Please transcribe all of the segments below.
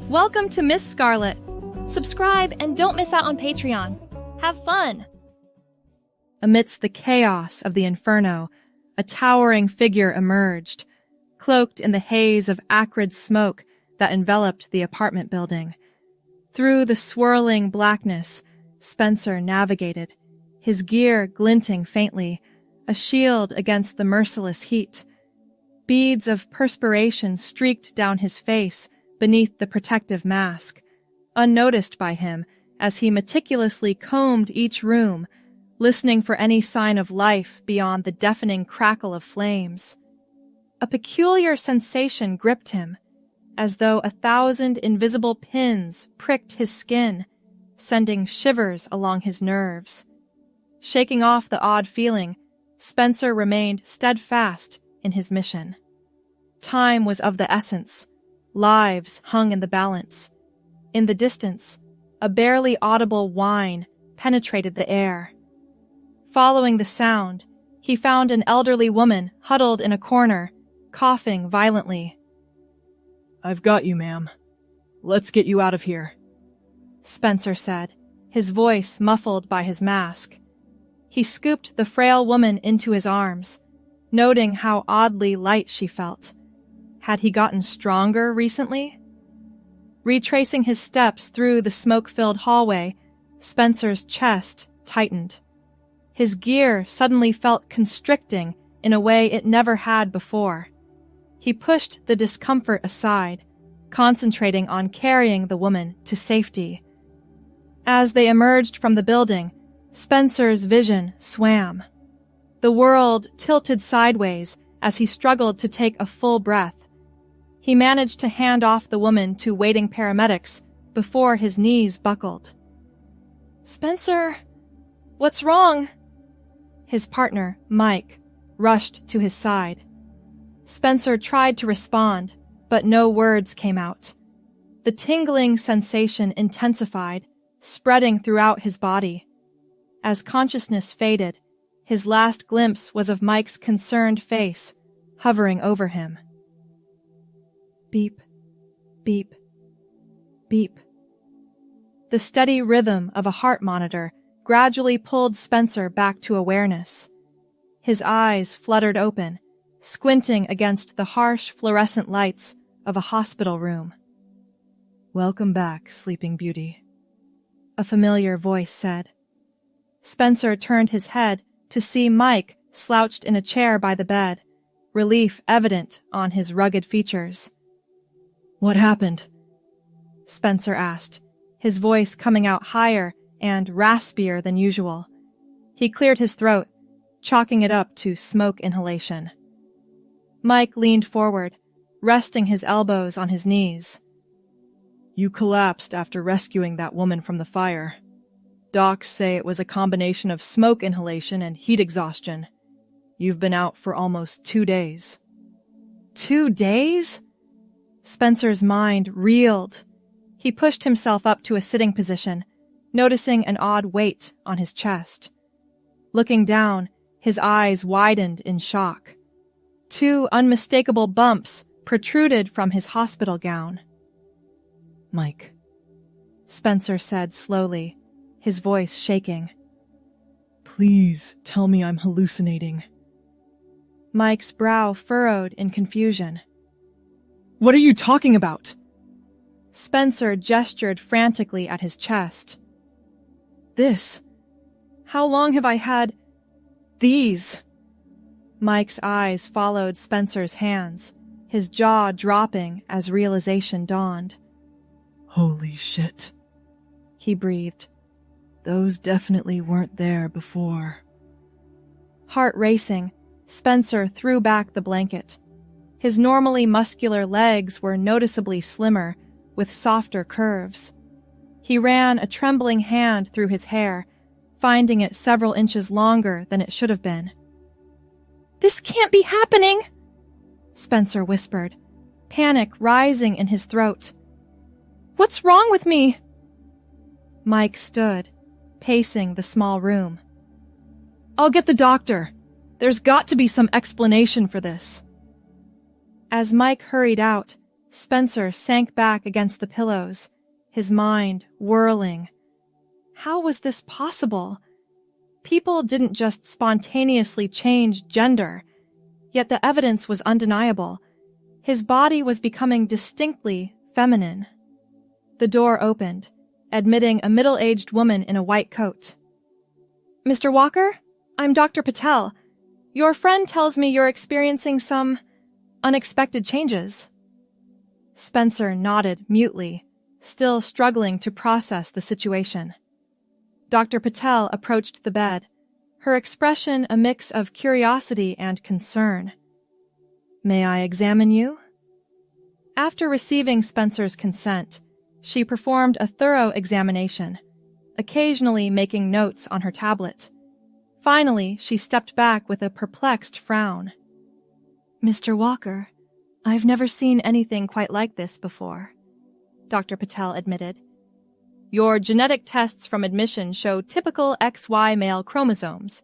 Welcome to Miss Scarlett. Subscribe and don't miss out on Patreon. Have fun! Amidst the chaos of the inferno, a towering figure emerged, cloaked in the haze of acrid smoke that enveloped the apartment building. Through the swirling blackness, Spencer navigated, his gear glinting faintly, a shield against the merciless heat. Beads of perspiration streaked down his face beneath the protective mask, unnoticed by him as he meticulously combed each room, listening for any sign of life beyond the deafening crackle of flames. A peculiar sensation gripped him, as though 1,000 invisible pins pricked his skin, sending shivers along his nerves. Shaking off the odd feeling, Spencer remained steadfast in his mission. Time was of the essence. Lives hung in the balance. In the distance, a barely audible whine penetrated the air. Following the sound, he found an elderly woman huddled in a corner, coughing violently. "I've got you, ma'am. Let's get you out of here," Spencer said, his voice muffled by his mask. He scooped the frail woman into his arms, noting how oddly light she felt. Had he gotten stronger recently? Retracing his steps through the smoke-filled hallway, Spencer's chest tightened. His gear suddenly felt constricting in a way it never had before. He pushed the discomfort aside, concentrating on carrying the woman to safety. As they emerged from the building, Spencer's vision swam. The world tilted sideways as he struggled to take a full breath. He managed to hand off the woman to waiting paramedics before his knees buckled. "Spencer, what's wrong?" His partner, Mike, rushed to his side. Spencer tried to respond, but no words came out. The tingling sensation intensified, spreading throughout his body. As consciousness faded, his last glimpse was of Mike's concerned face, hovering over him. Beep, beep, beep. The steady rhythm of a heart monitor gradually pulled Spencer back to awareness. His eyes fluttered open, squinting against the harsh fluorescent lights of a hospital room. "Welcome back, Sleeping Beauty," a familiar voice said. Spencer turned his head to see Mike slouched in a chair by the bed, relief evident on his rugged features. "What happened?" Spencer asked, his voice coming out higher and raspier than usual. He cleared his throat, chalking it up to smoke inhalation. Mike leaned forward, resting his elbows on his knees. "You collapsed after rescuing that woman from the fire. Docs say it was a combination of smoke inhalation and heat exhaustion. You've been out for almost 2 days. 2 days? Spencer's mind reeled. He pushed himself up to a sitting position, noticing an odd weight on his chest. Looking down, his eyes widened in shock. 2 unmistakable bumps protruded from his hospital gown. "Mike," Spencer said slowly, his voice shaking. "Please tell me I'm hallucinating." Mike's brow furrowed in confusion. "What are you talking about?" Spencer gestured frantically at his chest. "This. How long have I had these?" Mike's eyes followed Spencer's hands, his jaw dropping as realization dawned. "Holy shit," he breathed. "Those definitely weren't there before." Heart racing, Spencer threw back the blanket. His normally muscular legs were noticeably slimmer, with softer curves. He ran a trembling hand through his hair, finding it several inches longer than it should have been. "This can't be happening!" Spencer whispered, panic rising in his throat. "What's wrong with me?" Mike stood, pacing the small room. "I'll get the doctor. There's got to be some explanation for this." As Mike hurried out, Spencer sank back against the pillows, his mind whirling. How was this possible? People didn't just spontaneously change gender, yet the evidence was undeniable. His body was becoming distinctly feminine. The door opened, admitting a middle-aged woman in a white coat. "Mr. Walker, I'm Dr. Patel. Your friend tells me you're experiencing some unexpected changes." Spencer nodded mutely, still struggling to process the situation. Dr. Patel approached the bed, her expression a mix of curiosity and concern. "May I examine you?" After receiving Spencer's consent, she performed a thorough examination, occasionally making notes on her tablet. Finally, she stepped back with a perplexed frown. "Mr. Walker, I've never seen anything quite like this before," Dr. Patel admitted. "Your genetic tests from admission show typical XY male chromosomes,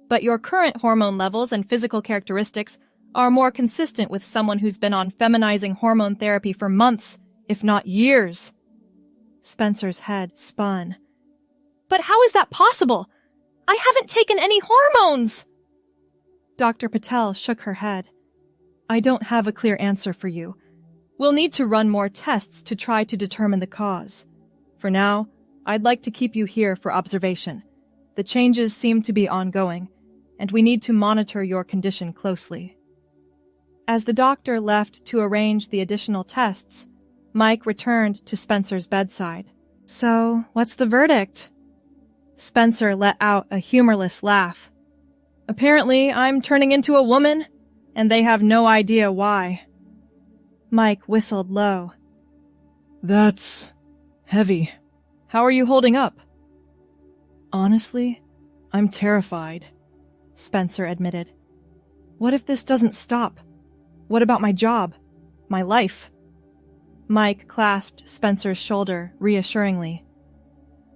but your current hormone levels and physical characteristics are more consistent with someone who's been on feminizing hormone therapy for months, if not years." Spencer's head spun. "But how is that possible? I haven't taken any hormones!" Dr. Patel shook her head. "I don't have a clear answer for you. We'll need to run more tests to try to determine the cause. For now, I'd like to keep you here for observation. The changes seem to be ongoing, and we need to monitor your condition closely." As the doctor left to arrange the additional tests, Mike returned to Spencer's bedside. "So, what's the verdict?" Spencer let out a humorless laugh. "Apparently, I'm turning into a woman, and they have no idea why." Mike whistled low. "That's heavy. How are you holding up?" "Honestly, I'm terrified," Spencer admitted. "What if this doesn't stop? What about my job? My life?" Mike clasped Spencer's shoulder reassuringly.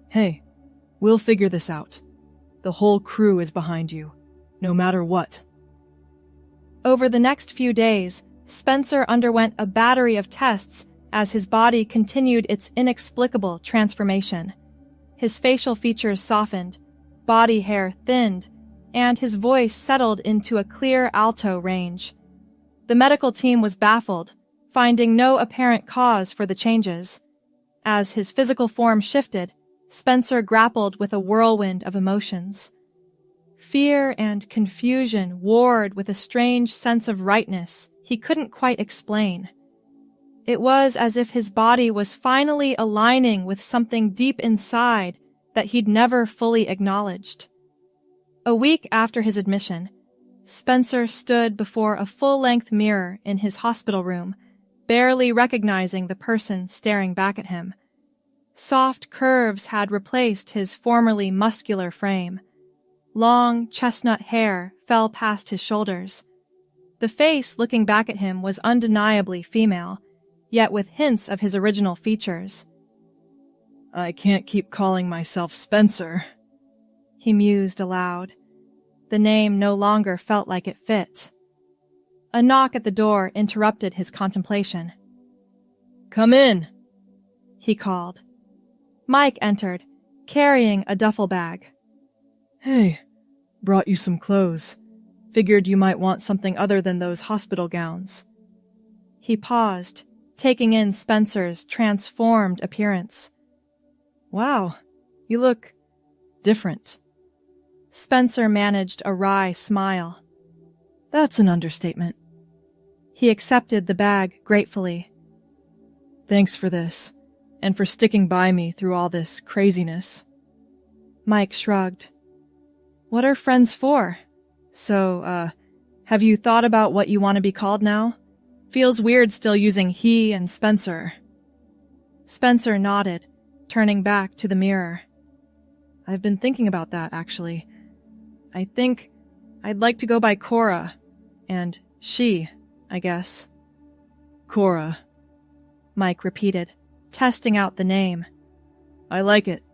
"Hey, we'll figure this out. The whole crew is behind you, no matter what." Over the next few days, Spencer underwent a battery of tests as his body continued its inexplicable transformation. His facial features softened, body hair thinned, and his voice settled into a clear alto range. The medical team was baffled, finding no apparent cause for the changes. As his physical form shifted, Spencer grappled with a whirlwind of emotions. Fear and confusion warred with a strange sense of rightness he couldn't quite explain. It was as if his body was finally aligning with something deep inside that he'd never fully acknowledged. A week after his admission, Spencer stood before a full-length mirror in his hospital room, barely recognizing the person staring back at him. Soft curves had replaced his formerly muscular frame. Long, chestnut hair fell past his shoulders. The face looking back at him was undeniably female, yet with hints of his original features. "I can't keep calling myself Spencer," he mused aloud. The name no longer felt like it fit. A knock at the door interrupted his contemplation. "Come in," he called. Mike entered, carrying a duffel bag. "Hey, brought you some clothes. Figured you might want something other than those hospital gowns." He paused, taking in Spencer's transformed appearance. "Wow, you look different." Spencer managed a wry smile. "That's an understatement." He accepted the bag gratefully. "Thanks for this, and for sticking by me through all this craziness." Mike shrugged. "What are friends for? So, have you thought about what you want to be called now? Feels weird still using he and Spencer." Spencer nodded, turning back to the mirror. "I've been thinking about that, actually. I think I'd like to go by Cora, and she, I guess." "Cora," Mike repeated, testing out the name. "I like it.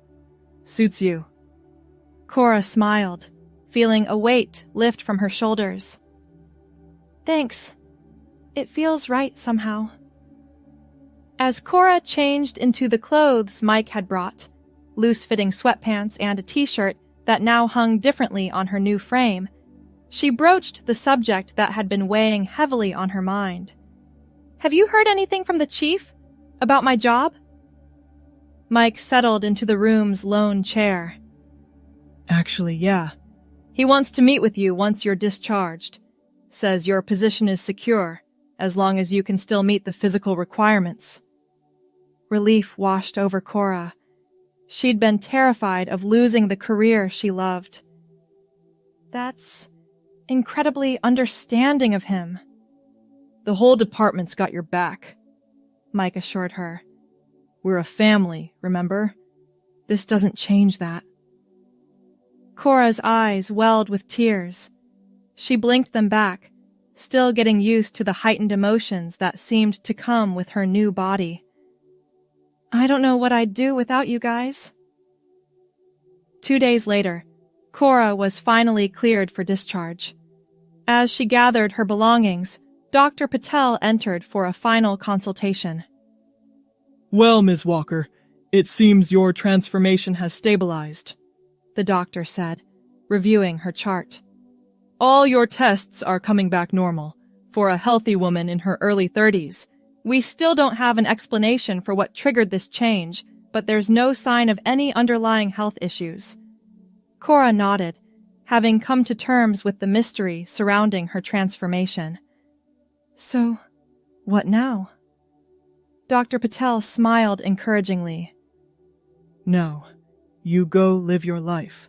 Suits you." Cora smiled, feeling a weight lift from her shoulders. "Thanks. It feels right somehow." As Cora changed into the clothes Mike had brought, loose-fitting sweatpants and a t-shirt that now hung differently on her new frame, she broached the subject that had been weighing heavily on her mind. "Have you heard anything from the chief? About my job?" Mike settled into the room's lone chair. Actually, yeah. He wants to meet with you once you're discharged. Says your position is secure, as long as you can still meet the physical requirements. Relief washed over Cora. She'd been terrified of losing the career she loved. That's incredibly understanding of him. The whole department's got your back, Mike assured her. We're a family, remember? This doesn't change that. Cora's eyes welled with tears. She blinked them back, still getting used to the heightened emotions that seemed to come with her new body. "I don't know what I'd do without you guys." 2 days later, Cora was finally cleared for discharge. As she gathered her belongings, Dr. Patel entered for a final consultation. Well, Ms. Walker, it seems your transformation has stabilized, the doctor said, reviewing her chart. All your tests are coming back normal. For a healthy woman in her early 30s, we still don't have an explanation for what triggered this change, but there's no sign of any underlying health issues. Cora nodded, having come to terms with the mystery surrounding her transformation. "So, what now?" Dr. Patel smiled encouragingly. "No, you go live your life.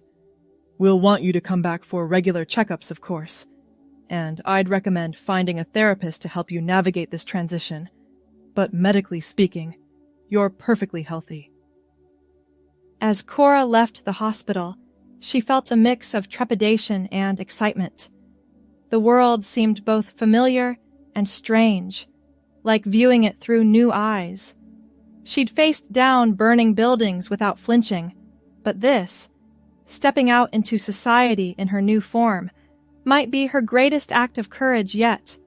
We'll want you to come back for regular checkups, of course, and I'd recommend finding a therapist to help you navigate this transition. But medically speaking, you're perfectly healthy." As Cora left the hospital, she felt a mix of trepidation and excitement. The world seemed both familiar and strange, like viewing it through new eyes. She'd faced down burning buildings without flinching, but this, stepping out into society in her new form, might be her greatest act of courage yet.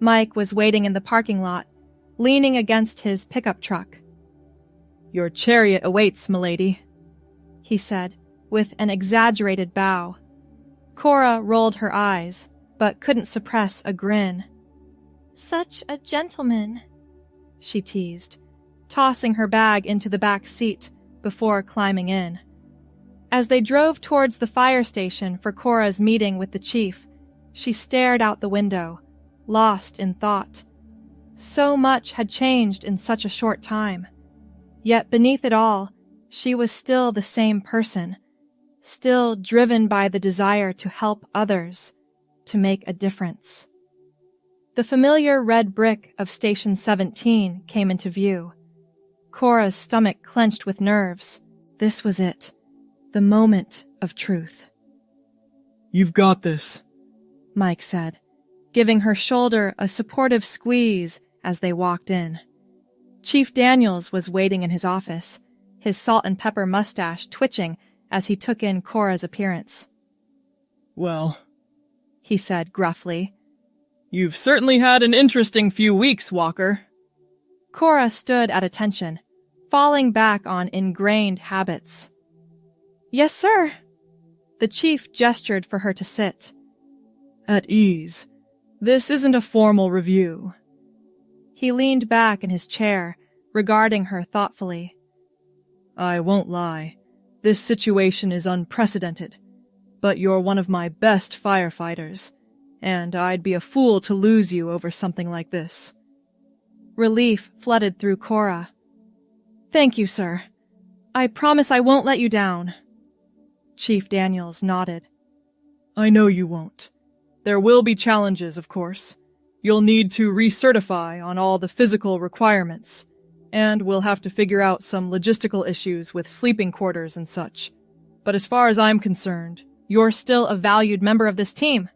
Mike was waiting in the parking lot, leaning against his pickup truck. "Your chariot awaits, milady," he said, with an exaggerated bow. Cora rolled her eyes, but couldn't suppress a grin. "Such a gentleman," she teased, tossing her bag into the back seat before climbing in. As they drove towards the fire station for Cora's meeting with the chief, she stared out the window, lost in thought. So much had changed in such a short time. Yet beneath it all, she was still the same person, still driven by the desire to help others, to make a difference. The familiar red brick of Station 17 came into view. Cora's stomach clenched with nerves. This was it, the moment of truth. "You've got this," Mike said, giving her shoulder a supportive squeeze as they walked in. Chief Daniels was waiting in his office, his salt and pepper mustache twitching as he took in Cora's appearance. "Well," he said gruffly, "you've certainly had an interesting few weeks, Walker." Cora stood at attention, falling back on ingrained habits. "Yes, sir." The chief gestured for her to sit. "At ease. This isn't a formal review." He leaned back in his chair, regarding her thoughtfully. "I won't lie. This situation is unprecedented, but you're one of my best firefighters, and I'd be a fool to lose you over something like this." Relief flooded through Cora. "Thank you, sir. I promise I won't let you down." Chief Daniels nodded. "I know you won't. There will be challenges, of course. You'll need to recertify on all the physical requirements, and we'll have to figure out some logistical issues with sleeping quarters and such. But as far as I'm concerned, you're still a valued member of this team."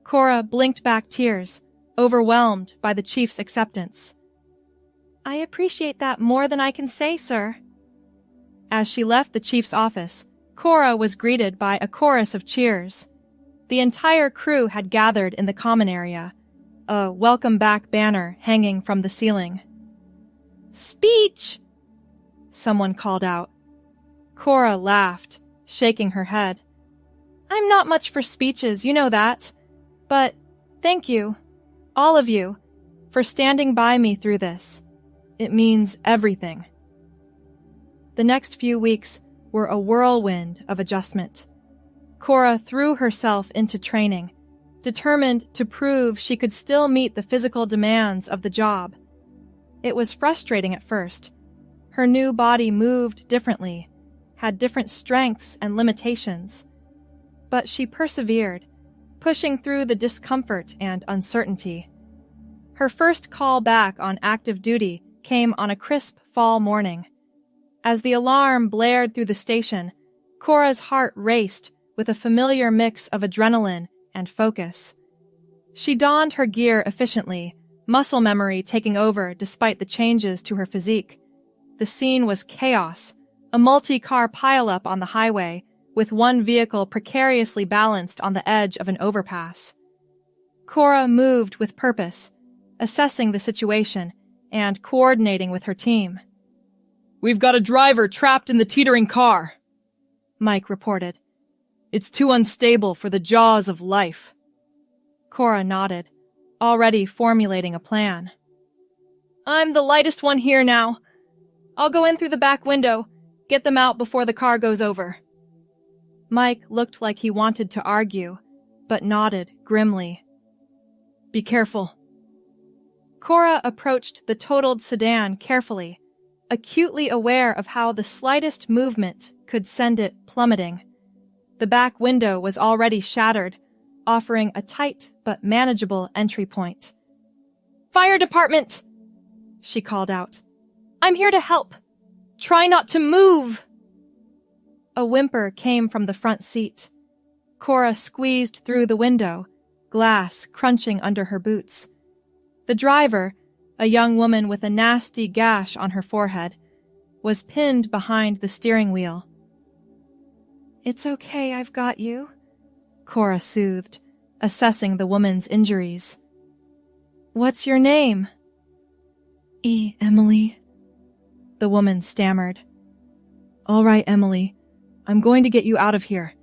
Cora blinked back tears, overwhelmed by the chief's acceptance. "I appreciate that more than I can say, sir." As she left the chief's office, Cora was greeted by a chorus of cheers. The entire crew had gathered in the common area, a welcome back banner hanging from the ceiling. Speech! Someone called out. Cora laughed, shaking her head. I'm not much for speeches, you know that. But thank you, all of you, for standing by me through this. It means everything. The next few weeks were a whirlwind of adjustment. Cora threw herself into training, determined to prove she could still meet the physical demands of the job. It was frustrating at first. Her new body moved differently, had different strengths and limitations. But she persevered, pushing through the discomfort and uncertainty. Her first call back on active duty came on a crisp fall morning. As the alarm blared through the station, Cora's heart raced with a familiar mix of adrenaline and focus. She donned her gear efficiently, muscle memory taking over despite the changes to her physique. The scene was chaos, a multi-car pileup on the highway, with one vehicle precariously balanced on the edge of an overpass. Cora moved with purpose, assessing the situation and coordinating with her team. "We've got a driver trapped in the teetering car," Mike reported. "It's too unstable for the jaws of life." Cora nodded, already formulating a plan. I'm the lightest one here now. I'll go in through the back window, get them out before the car goes over. Mike looked like he wanted to argue, but nodded grimly. "Be careful." Cora approached the totaled sedan carefully, acutely aware of how the slightest movement could send it plummeting. The back window was already shattered, offering a tight but manageable entry point. Fire department! She called out. I'm here to help. Try not to move! A whimper came from the front seat. Cora squeezed through the window, glass crunching under her boots. The driver, a young woman with a nasty gash on her forehead, was pinned behind the steering wheel. It's okay, I've got you, Cora soothed, assessing the woman's injuries. What's your name? Emily, the woman stammered. All right, Emily, I'm going to get you out of here,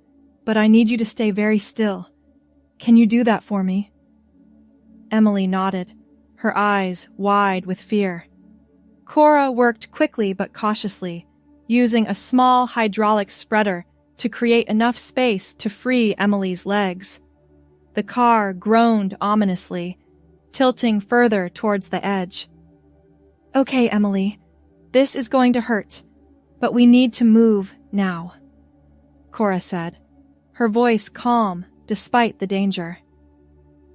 but I need you to stay very still. Can you do that for me? Emily nodded, her eyes wide with fear. Cora worked quickly but cautiously, using a small hydraulic spreader to create enough space to free Emily's legs. The car groaned ominously, tilting further towards the edge. Okay, Emily, this is going to hurt, but we need to move now, Cora said, her voice calm despite the danger.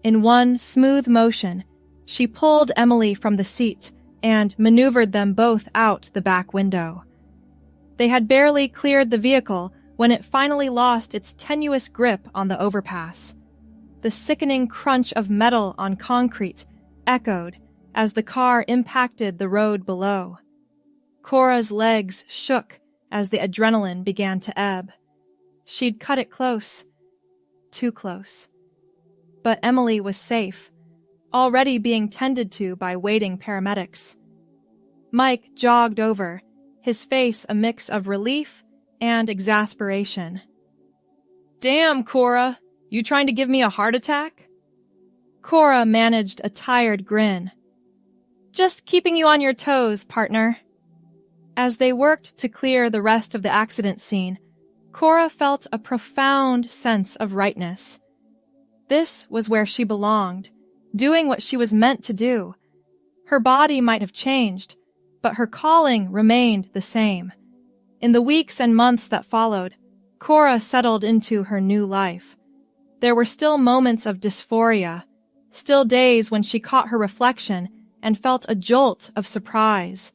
In one smooth motion, she pulled Emily from the seat and maneuvered them both out the back window. They had barely cleared the vehicle when it finally lost its tenuous grip on the overpass. The sickening crunch of metal on concrete echoed as the car impacted the road below. Cora's legs shook as the adrenaline began to ebb. She'd cut it close, too close. But Emily was safe, already being tended to by waiting paramedics. Mike jogged over, his face a mix of relief and exasperation. Damn, Cora, you trying to give me a heart attack? Cora managed a tired grin. Just keeping you on your toes, partner. As they worked to clear the rest of the accident scene, Cora felt a profound sense of rightness. This was where she belonged, doing what she was meant to do. Her body might have changed, but her calling remained the same. In the weeks and months that followed, Cora settled into her new life. There were still moments of dysphoria, still days when she caught her reflection and felt a jolt of surprise.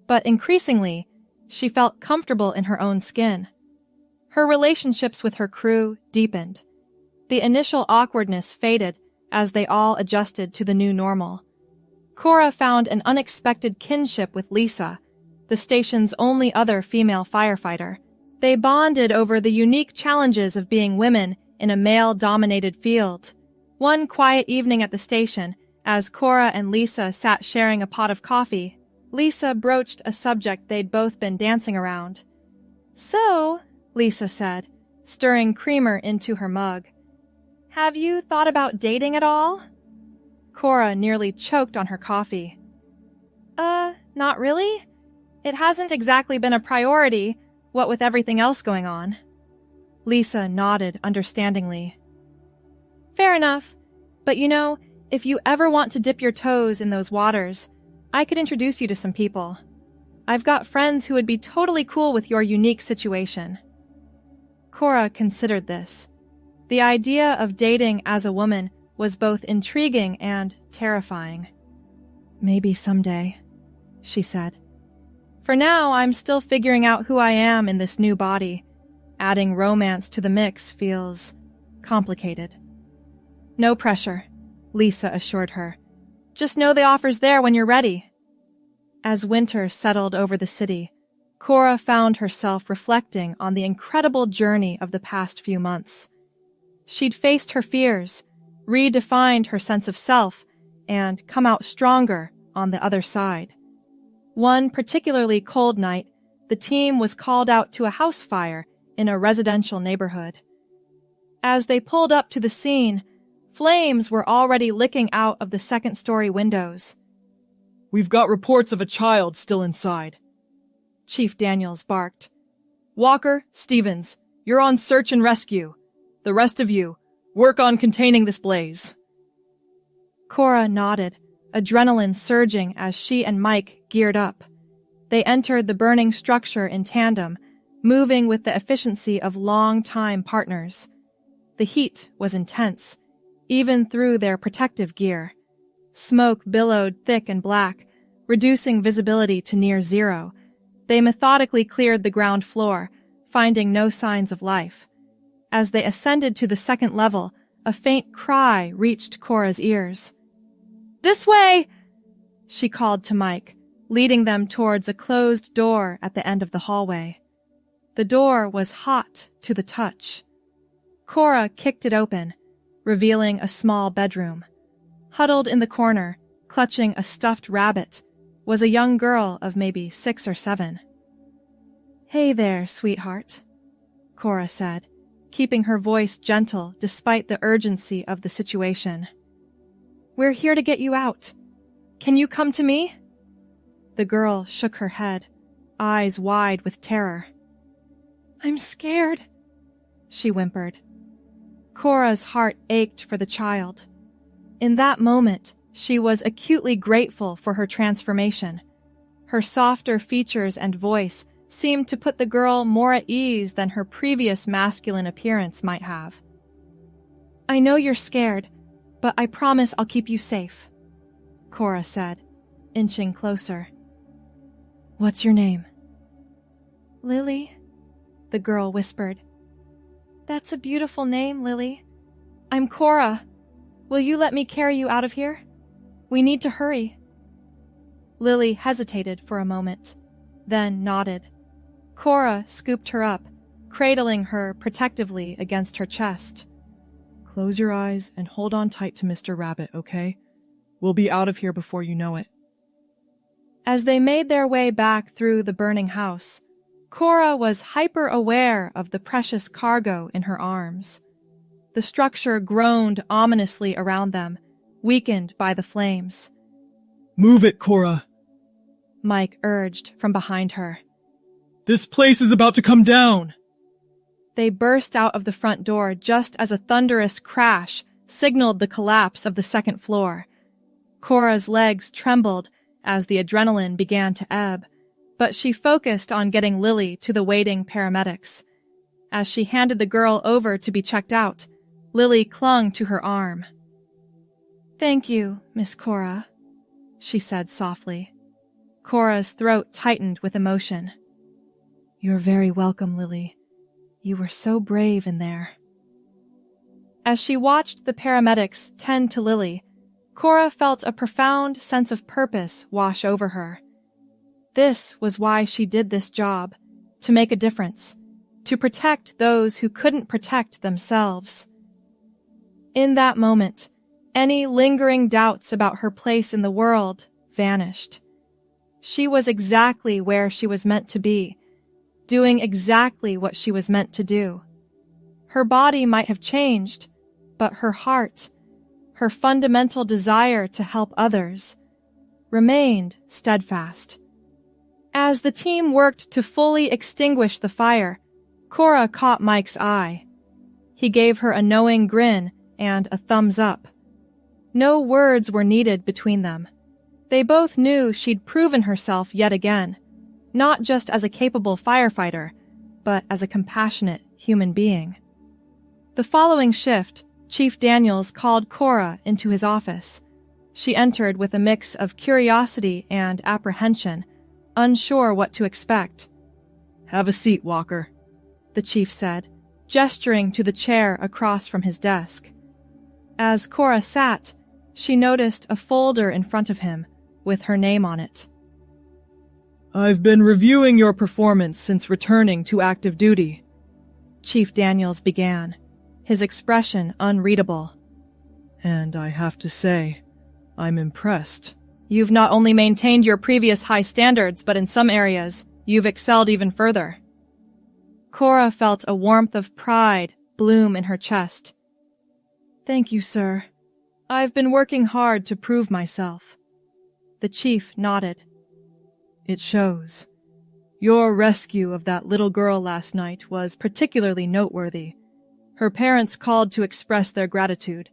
But increasingly, she felt comfortable in her own skin. Her relationships with her crew deepened. The initial awkwardness faded as they all adjusted to the new normal. Cora found an unexpected kinship with Lisa, the station's only other female firefighter. They bonded over the unique challenges of being women in a male-dominated field. One quiet evening at the station, as Cora and Lisa sat sharing a pot of coffee, Lisa broached a subject they'd both been dancing around. "So," Lisa said, stirring creamer into her mug, "have you thought about dating at all?" Cora nearly choked on her coffee. Not really. It hasn't exactly been a priority, what with everything else going on." Lisa nodded understandingly. "Fair enough. But if you ever want to dip your toes in those waters, I could introduce you to some people. I've got friends who would be totally cool with your unique situation." Cora considered this. The idea of dating as a woman was both intriguing and terrifying. "Maybe someday," she said. "For now, I'm still figuring out who I am in this new body. Adding romance to the mix feels complicated." "No pressure," Lisa assured her. "Just know the offer's there when you're ready." As winter settled over the city, Cora found herself reflecting on the incredible journey of the past few months. She'd faced her fears, redefined her sense of self, and come out stronger on the other side. One particularly cold night, the team was called out to a house fire in a residential neighborhood. As they pulled up to the scene, flames were already licking out of the second-story windows. "We've got reports of a child still inside," Chief Daniels barked. "Walker, Stevens, you're on search and rescue. The rest of you, work on containing this blaze." Cora nodded, adrenaline surging as she and Mike geared up. They entered the burning structure in tandem, moving with the efficiency of long-time partners. The heat was intense, even through their protective gear. Smoke billowed thick and black, reducing visibility to near zero. They methodically cleared the ground floor, finding no signs of life. As they ascended to the second level, a faint cry reached Cora's ears. "This way!" she called to Mike, leading them towards a closed door at the end of the hallway. The door was hot to the touch. Cora kicked it open, revealing a small bedroom. Huddled in the corner, clutching a stuffed rabbit, was a young girl of maybe 6 or 7. "Hey there, sweetheart," Cora said, keeping her voice gentle despite the urgency of the situation. "We're here to get you out. Can you come to me?" The girl shook her head, eyes wide with terror. "I'm scared," she whimpered. Cora's heart ached for the child. In that moment, she was acutely grateful for her transformation. Her softer features and voice seemed to put the girl more at ease than her previous masculine appearance might have. "I know you're scared, but I promise I'll keep you safe," Cora said, inching closer. "What's your name?" "Lily," the girl whispered. "That's a beautiful name, Lily. I'm Cora. Will you let me carry you out of here? We need to hurry." Lily hesitated for a moment, then nodded. Cora scooped her up, cradling her protectively against her chest. "Close your eyes and hold on tight to Mr. Rabbit, okay? We'll be out of here before you know it." As they made their way back through the burning house, Cora was hyper-aware of the precious cargo in her arms. The structure groaned ominously around them, weakened by the flames. "Move it, Cora," Mike urged from behind her. "This place is about to come down." They burst out of the front door just as a thunderous crash signaled the collapse of the second floor. Cora's legs trembled as the adrenaline began to ebb, but she focused on getting Lily to the waiting paramedics. As she handed the girl over to be checked out, Lily clung to her arm. "Thank you, Miss Cora," she said softly. Cora's throat tightened with emotion. "You're very welcome, Lily. You were so brave in there." As she watched the paramedics tend to Lily, Cora felt a profound sense of purpose wash over her. This was why she did this job, to make a difference, to protect those who couldn't protect themselves. In that moment, any lingering doubts about her place in the world vanished. She was exactly where she was meant to be, doing exactly what she was meant to do. Her body might have changed, but her heart, her fundamental desire to help others, remained steadfast. As the team worked to fully extinguish the fire, Cora caught Mike's eye. He gave her a knowing grin and a thumbs up. No words were needed between them. They both knew she'd proven herself yet again, not just as a capable firefighter, but as a compassionate human being. The following shift, Chief Daniels called Cora into his office. She entered with a mix of curiosity and apprehension, unsure what to expect. "Have a seat, Walker," the chief said, gesturing to the chair across from his desk. As Cora sat, she noticed a folder in front of him with her name on it. "I've been reviewing your performance since returning to active duty," Chief Daniels began, his expression unreadable. "And I have to say, I'm impressed." You've not only maintained your previous high standards, but in some areas, you've excelled even further. Cora felt a warmth of pride bloom in her chest. Thank you, sir. I've been working hard to prove myself. The chief nodded. It shows. Your rescue of that little girl last night was particularly noteworthy. Her parents called to express their gratitude,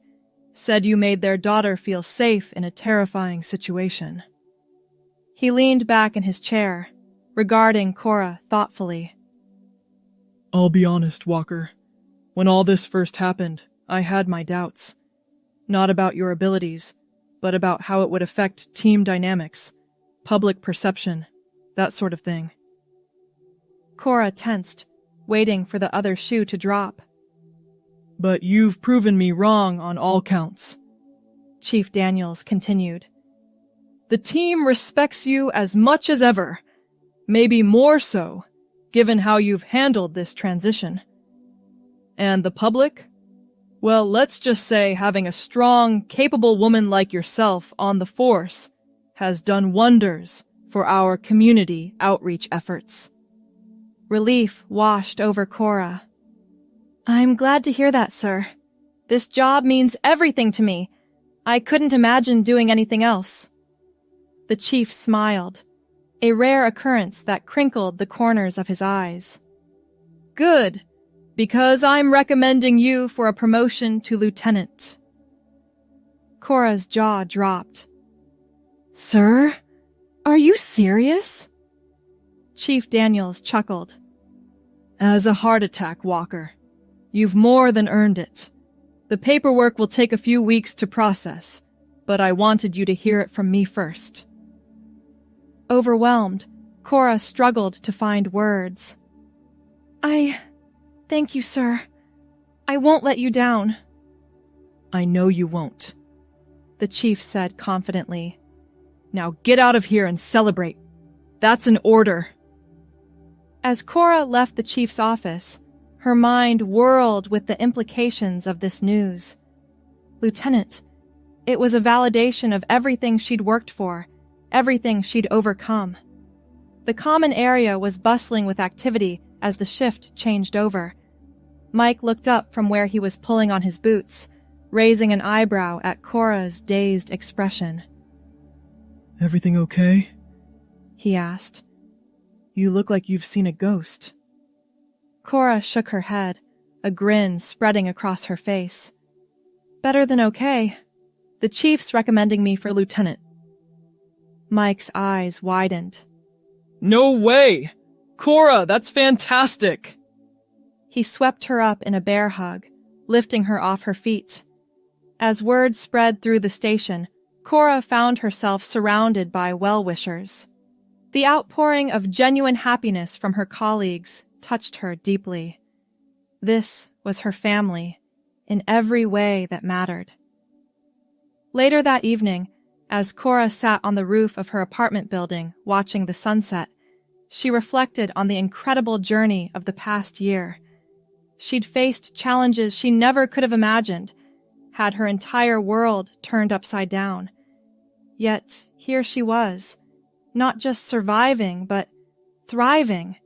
said you made their daughter feel safe in a terrifying situation. He leaned back in his chair, regarding Cora thoughtfully. I'll be honest, Walker. When all this first happened, I had my doubts. Not about your abilities, but about how it would affect team dynamics, public perception, that sort of thing. Cora tensed, waiting for the other shoe to drop. But you've proven me wrong on all counts, Chief Daniels continued. The team respects you as much as ever, maybe more so, given how you've handled this transition. And the public? Well, let's just say having a strong, capable woman like yourself on the force has done wonders for our community outreach efforts. Relief washed over Cora. I'm glad to hear that, sir. This job means everything to me. I couldn't imagine doing anything else. The chief smiled, a rare occurrence that crinkled the corners of his eyes. Good, because I'm recommending you for a promotion to lieutenant. Cora's jaw dropped. Sir? Are you serious? Chief Daniels chuckled. As a heart attack, Walker. You've more than earned it. The paperwork will take a few weeks to process, but I wanted you to hear it from me first. Overwhelmed, Cora struggled to find words. Thank you, sir. I won't let you down. I know you won't, the chief said confidently. Now get out of here and celebrate. That's an order. As Cora left the chief's office, her mind whirled with the implications of this news. Lieutenant, it was a validation of everything she'd worked for, everything she'd overcome. The common area was bustling with activity as the shift changed over. Mike looked up from where he was pulling on his boots, raising an eyebrow at Cora's dazed expression. Everything okay? He asked. You look like you've seen a ghost. Cora shook her head, a grin spreading across her face. Better than okay. The chief's recommending me for lieutenant. Mike's eyes widened. No way! Cora, that's fantastic! He swept her up in a bear hug, lifting her off her feet. As word spread through the station, Cora found herself surrounded by well-wishers. The outpouring of genuine happiness from her colleagues touched her deeply. This was her family, in every way that mattered. Later that evening, as Cora sat on the roof of her apartment building watching the sunset, she reflected on the incredible journey of the past year. She'd faced challenges she never could have imagined, had her entire world turned upside down. Yet here she was, Not just surviving, but thriving.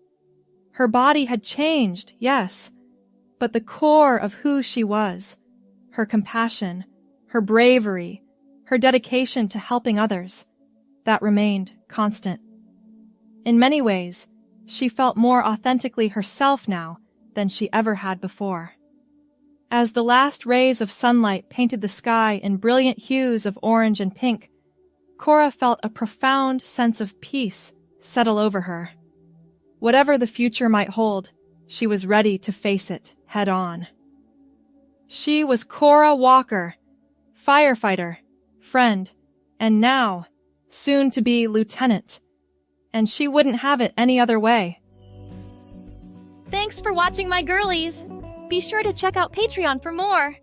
Her body had changed, yes, but the core of who she was, her compassion, her bravery, her dedication to helping others, that remained constant. In many ways, she felt more authentically herself now than she ever had before. As the last rays of sunlight painted the sky in brilliant hues of orange and pink, Cora felt a profound sense of peace settle over her. Whatever the future might hold, she was ready to face it head on. She was Cora Walker, firefighter, friend, and now, soon to be lieutenant. And she wouldn't have it any other way. Thanks for watching, my girlies. Be sure to check out Patreon for more.